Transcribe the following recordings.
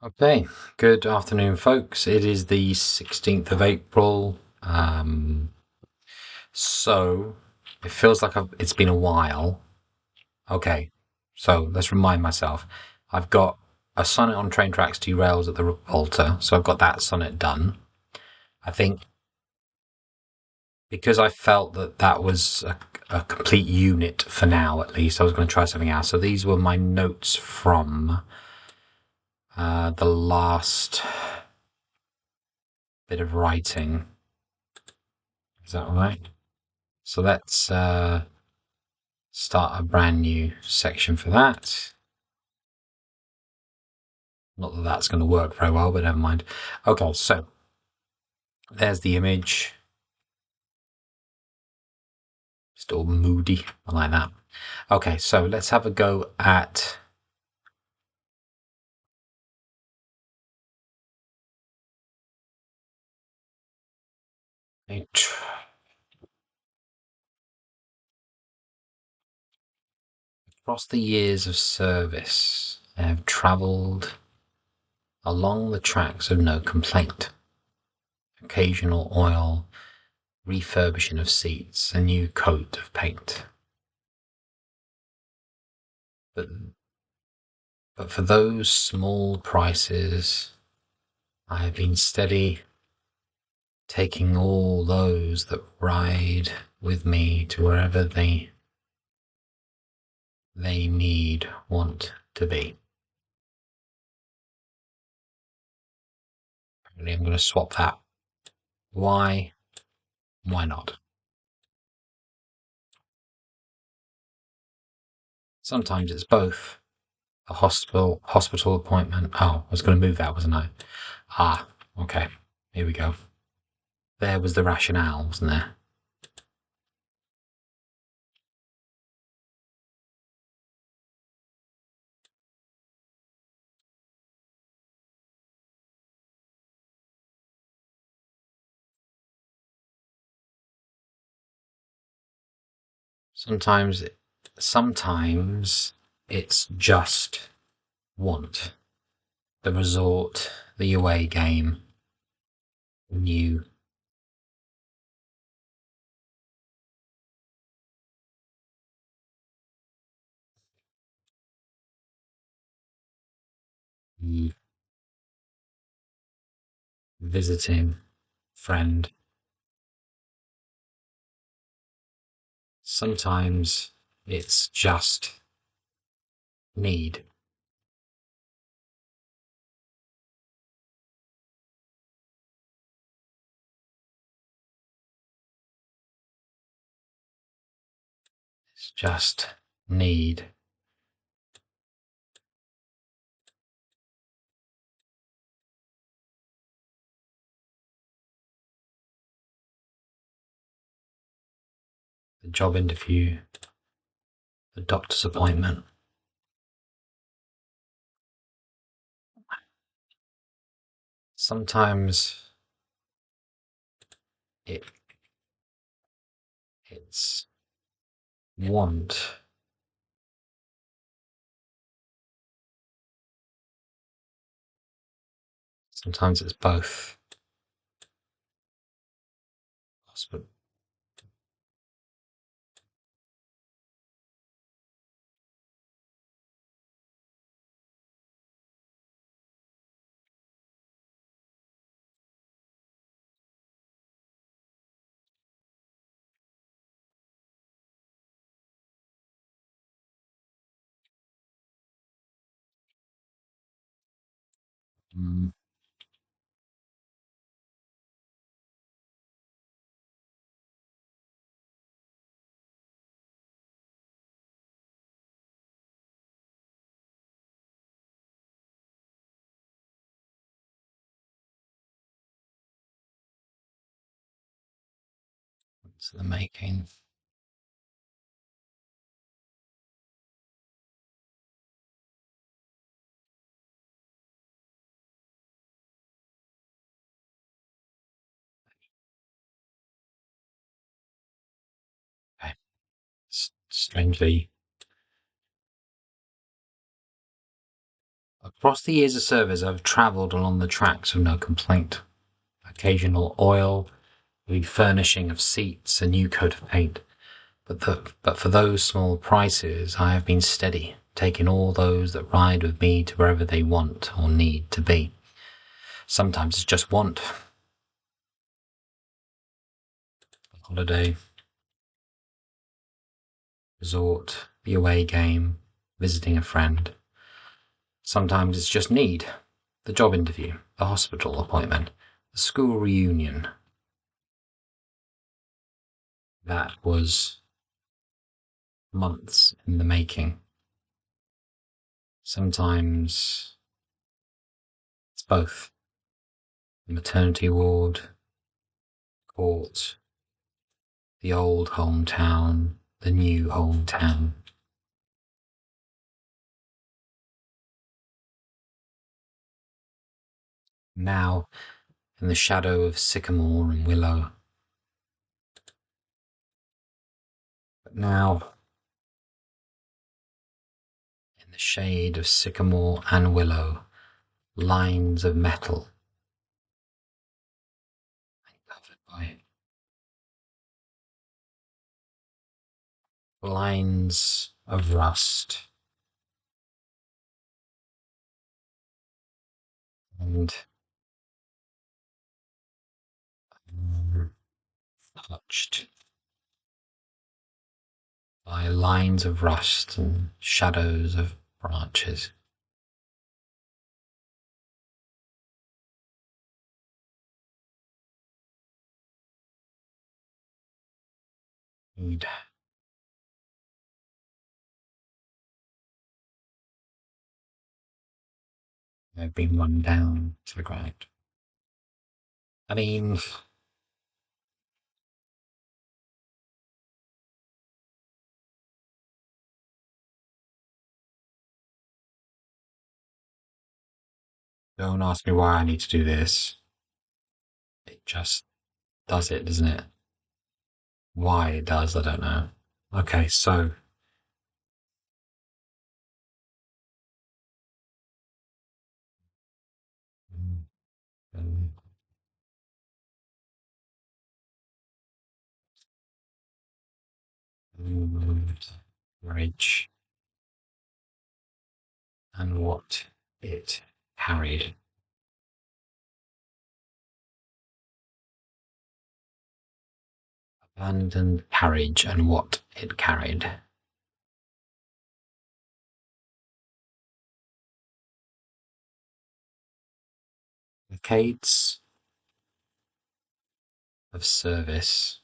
Okay, good afternoon, folks. It is the 16th of April. So it feels like it's been a while. Okay, so let's remind myself. I've got a sonnet on train tracks, two rails at the Volta, so I've got that sonnet done. I think because I felt that that was a complete unit for now, at least, I was going to try something else. So these were my notes from the last bit of writing. Is that all right? So let's start a brand new section for that. Not that that's going to work very well, but never mind. Okay, so there's the image. Still moody. I like that. Okay, so let's have a go at across the years of service. I have travelled along the tracks of no complaint. Occasional oil, refurbishing of seats, a new coat of paint. But for those small prices, I have been steady, taking all those that ride with me to wherever they want to be. I'm going to swap that. Why? Why not? Sometimes it's both. A hospital appointment. Oh, I was going to move that, wasn't I? Ah, okay. Here we go. There was the rationale, wasn't there? Sometimes, sometimes it's just want. The resort, the away game, new. Visiting friend. Sometimes it's just need. It's just need. The job interview, the doctor's appointment. Sometimes it it's want. Sometimes it's both. But mm, it's the making. Okay. Strangely Across the years of service, I've travelled along the tracks with no complaint. Occasional oil, refurnishing of seats, a new coat of paint. But for those small prices, I have been steady, taking all those that ride with me to wherever they want or need to be. Sometimes it's just want. A holiday, resort, the away game, visiting a friend. Sometimes it's just need. The job interview, the hospital appointment, the school reunion. That was months in the making. Sometimes it's both. The maternity ward, court, the old hometown, the new hometown. Now, in the shadow of sycamore and willow. But now, in the shade of sycamore and willow, lines of metal covered by lines of rust and touched by lines of rust and shadows of branches. And they've been run down to the ground. I mean, don't ask me why I need to do this. It just does it, doesn't it? Why it does, I don't know. Okay, so marriage and what it carried. Abandoned carriage and what it carried. Decades of service.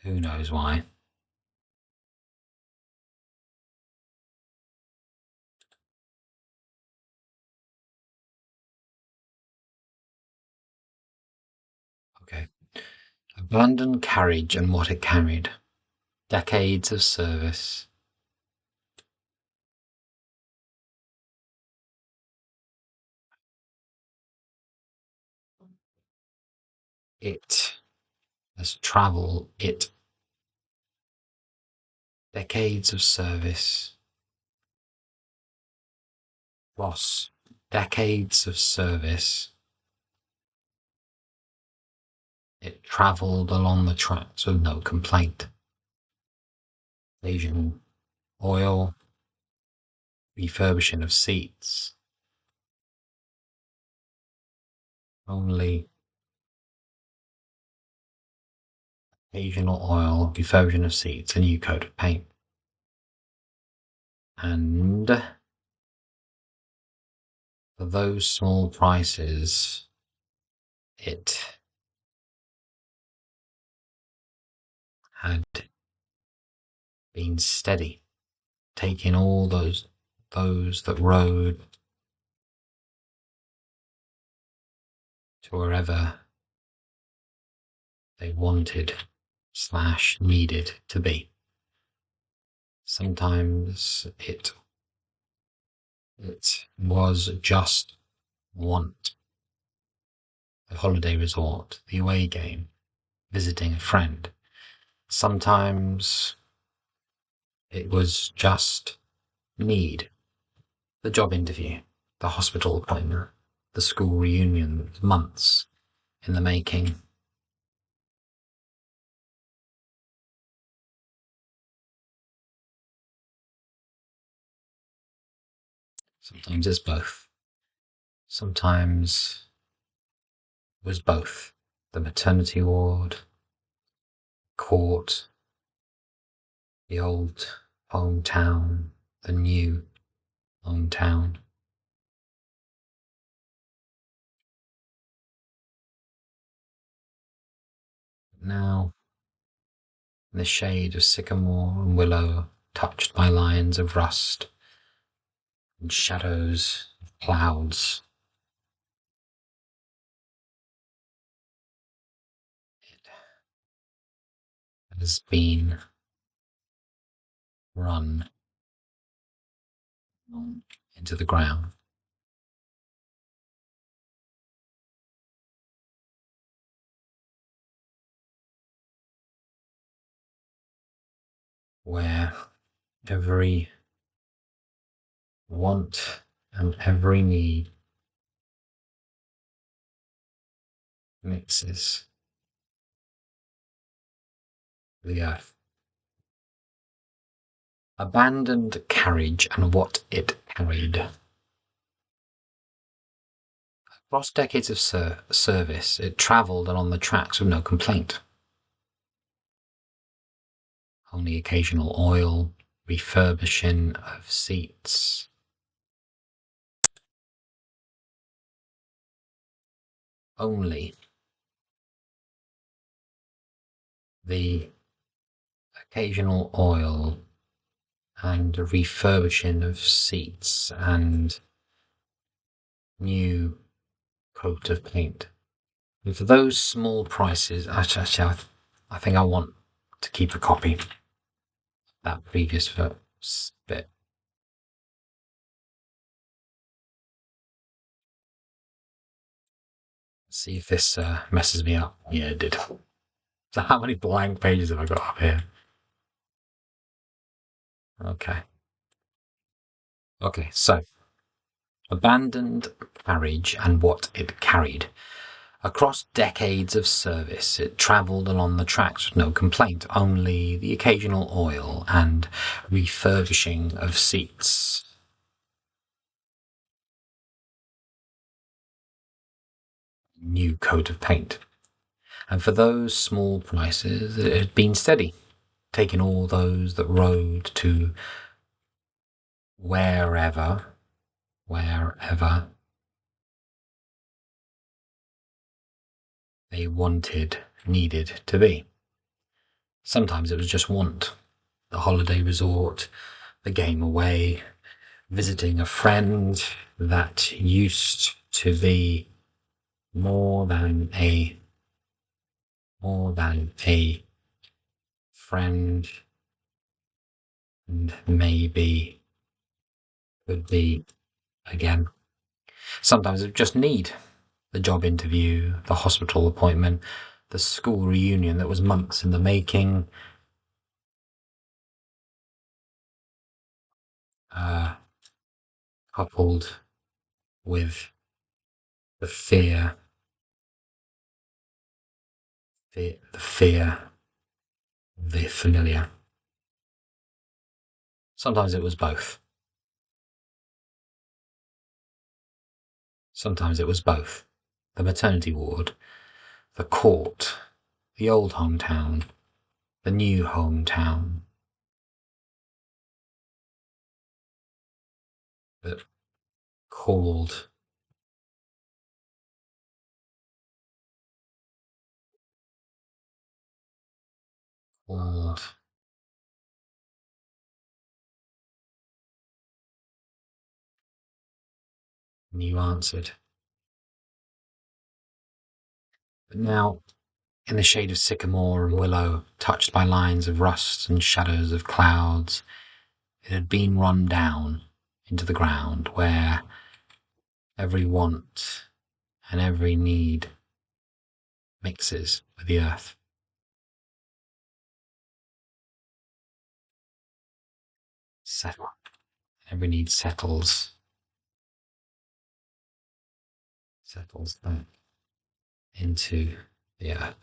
Who knows why? Okay. Abandoned carriage and what it carried. Decades of service. It has travelled. It. Decades of service. Loss. Decades of service. It travelled along the tracks with no complaint. Asian oil, refurbishing of seats. Only occasional oil, refurbishing of seats, a new coat of paint. And for those small prices, it had been steady, taking all those that rode to wherever they wanted / needed to be. Sometimes it It was just want. The holiday resort, the away game, visiting a friend. Sometimes it was just need. The job interview, the hospital appointment, the school reunion, months in the making. Sometimes it's both. Sometimes it was both. The maternity ward, court, the old hometown, the new hometown. Now, in the shade of sycamore and willow, touched by lines of rust and shadows of clouds, it has been run into the ground, where every want and every need mixes the earth. Abandoned carriage and what it carried. Across decades of service, it travelled along the tracks with no complaint. Only occasional oil, refurbishing of seats. Only the occasional oil and refurbishing of seats and new coat of paint. And for those small prices, actually, I think I want to keep a copy of that previous bit. See if this messes me up. Yeah, it did. So how many blank pages have I got up here? Okay. Okay, so abandoned carriage and what it carried. Across decades of service, it travelled along the tracks with no complaint, only the occasional oil and refurbishing of seats. New coat of paint. And for those small prices, it had been steady, taking all those that rode to wherever they needed to be. Sometimes it was just want. The holiday resort, the game away, visiting a friend that used to be more than a friend and maybe could be again. Sometimes it just need. The job interview, the hospital appointment, the school reunion that was months in the making, coupled with the fear of the familiar. Sometimes it was both. Sometimes it was both. The maternity ward, the court, the old hometown, the new hometown. That called called and you answered. But now, in the shade of sycamore and willow, touched by lines of rust and shadows of clouds, it had been run down into the ground, where every want and every need mixes with the earth. Settle. Every need settles back into the earth.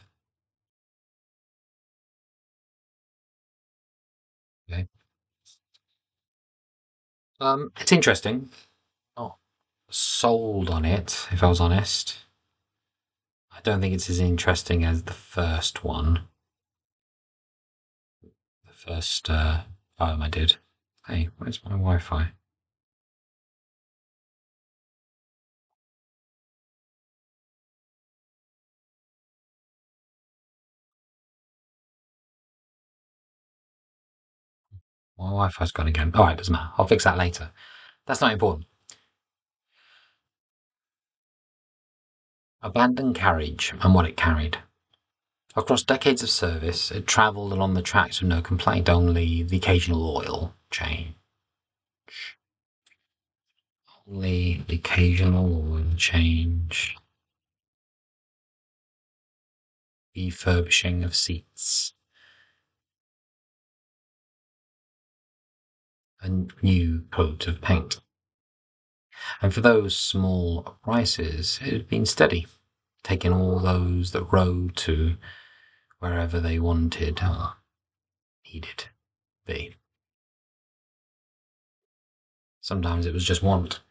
Okay. It's interesting. Not sold on it, if I was honest. I don't think it's as interesting as the first one. The first poem I did. Hey, where's my Wi-Fi? My Wi-Fi's gone again. All right, doesn't matter. I'll fix that later. That's not important. Abandoned carriage and what it carried. Across decades of service, it travelled along the tracks with no complaint, only the occasional oil change. Only the occasional oil change. Refurbishing of seats. A new coat of paint. And for those small prices, it had been steady, taking all those that rode to wherever they wanted or needed be. Sometimes it was just want.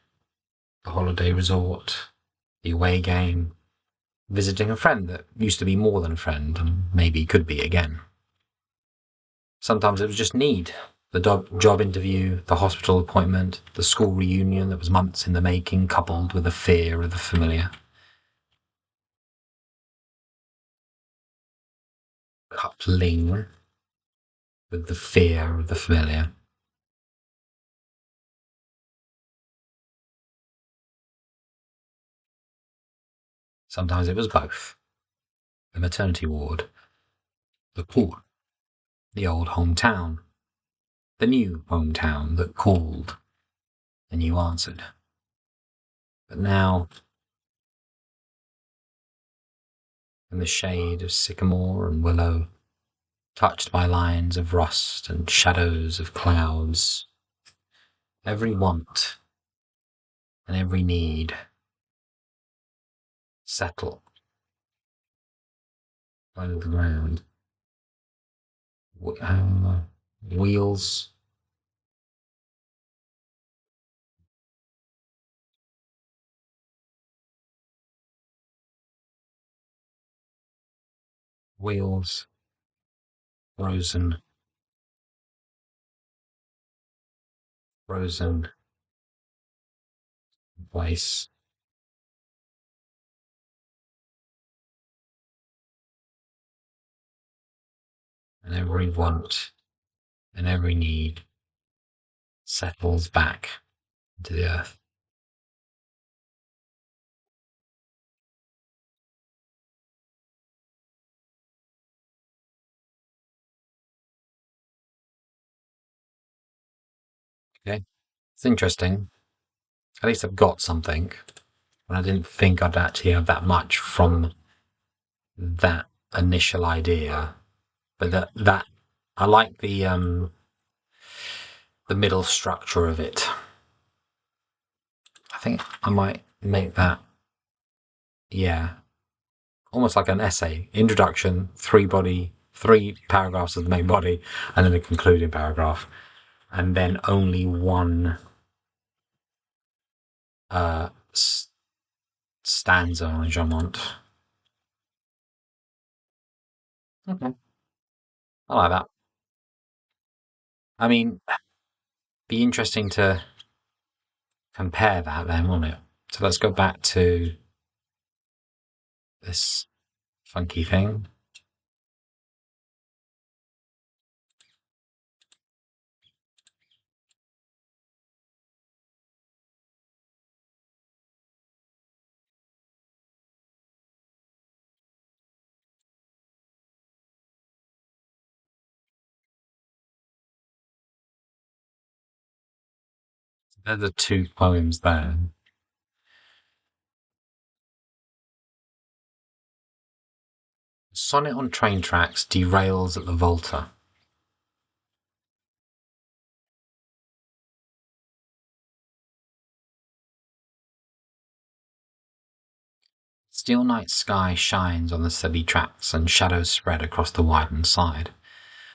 The holiday resort, the away game, visiting a friend that used to be more than a friend and maybe could be again. Sometimes it was just need. The job interview, the hospital appointment, the school reunion that was months in the making, coupled with the fear of the familiar. Coupling with the fear of the familiar. Sometimes it was both. The maternity ward, the pool, the old hometown, the new hometown that called and you answered. But now, in the shade of sycamore and willow, touched by lines of rust and shadows of clouds, every want and every need settle on the ground. Wheels, wheels, frozen, frozen place. And every want and every need settles back into the earth. Okay, it's interesting. At least I've got something. And I didn't think I'd actually have that much from that initial idea. But that I like the middle structure of it. I think I might make that, yeah, almost like an essay. Introduction, three paragraphs of the main body, and then a concluding paragraph. And then only one uh, stanza on Jamont. Okay, I like that. I mean, be interesting to compare that then, won't it? So let's go back to this funky thing. They're the two poems there. Sonnet on train tracks derails at the Volta. Still night sky shines on the steady tracks, and shadows spread across the widened side.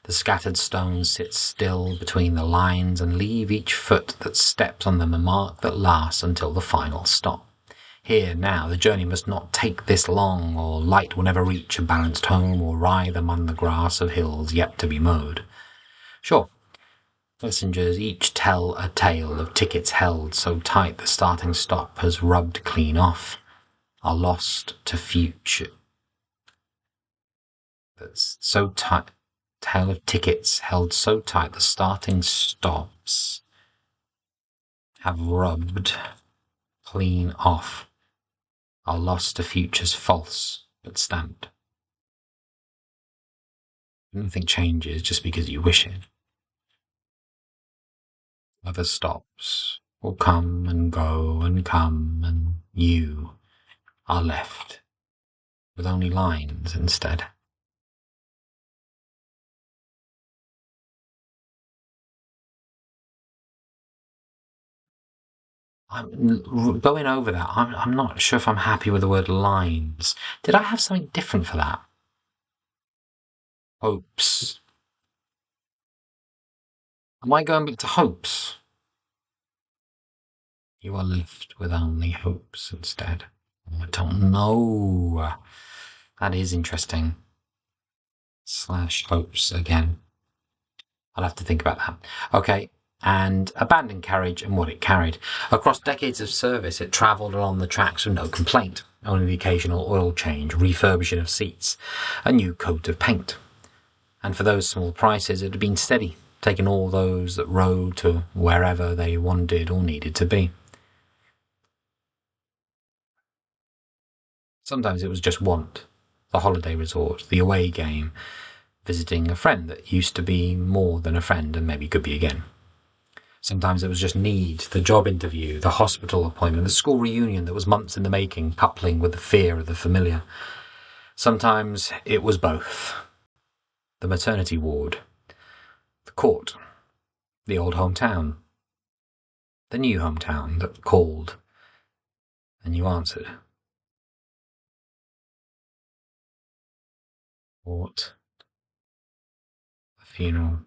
The scattered stones sit still between the lines and leave each foot that steps on them a mark that lasts until the final stop. Here, now, the journey must not take this long, or light will never reach a balanced home or writhe among the grass of hills yet to be mowed. Sure, passengers each tell a tale of tickets held so tight the starting stop has rubbed clean off, are lost to future. That's so tight. Tale of tickets held so tight the starting stops have rubbed clean off, are lost to futures false but stamped. Nothing changes just because you wish it. Other stops will come and go and come, and you are left with only lines instead. I'm going over that. I'm not sure if I'm happy with the word lines. Did I have something different for that? Hopes. Am I going back to hopes? You are left with only hopes instead. I don't know. That is interesting. Slash hopes again. I'll have to think about that. Okay. And abandoned carriage and what it carried. Across decades of service, it travelled along the tracks with no complaint, only the occasional oil change, refurbishing of seats, a new coat of paint. And for those small prices, it had been steady, taking all those that rode to wherever they wanted or needed to be. Sometimes it was just want, the holiday resort, the away game, visiting a friend that used to be more than a friend and maybe could be again. Sometimes it was just need, the job interview, the hospital appointment, the school reunion that was months in the making, coupling with the fear of the familiar. Sometimes it was both. The maternity ward, the court, the old hometown, the new hometown that called, and you answered. What? A funeral.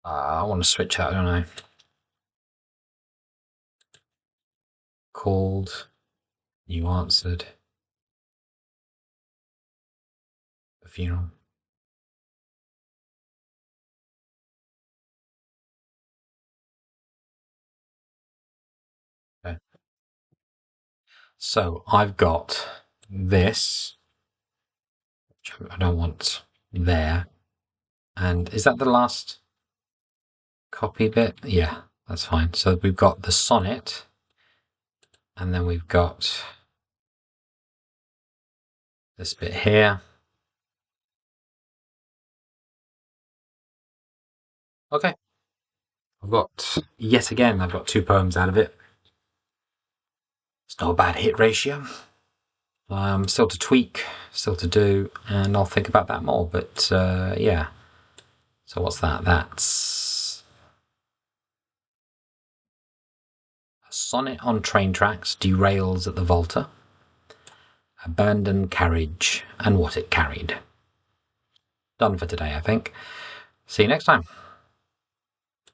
I want to switch out, don't I? Called, you answered. A funeral. Okay. So I've got this, which I don't want there. And is that the last copy bit? Yeah, that's fine. So we've got the sonnet, and then we've got this bit here. Okay. I've got two poems out of it. It's not a bad hit ratio. Still to tweak, still to do, and I'll think about that more. But yeah. So what's that? That's a sonnet on train tracks derails at the Volta, abandoned carriage and what it carried. Done for today, I think. See you next time.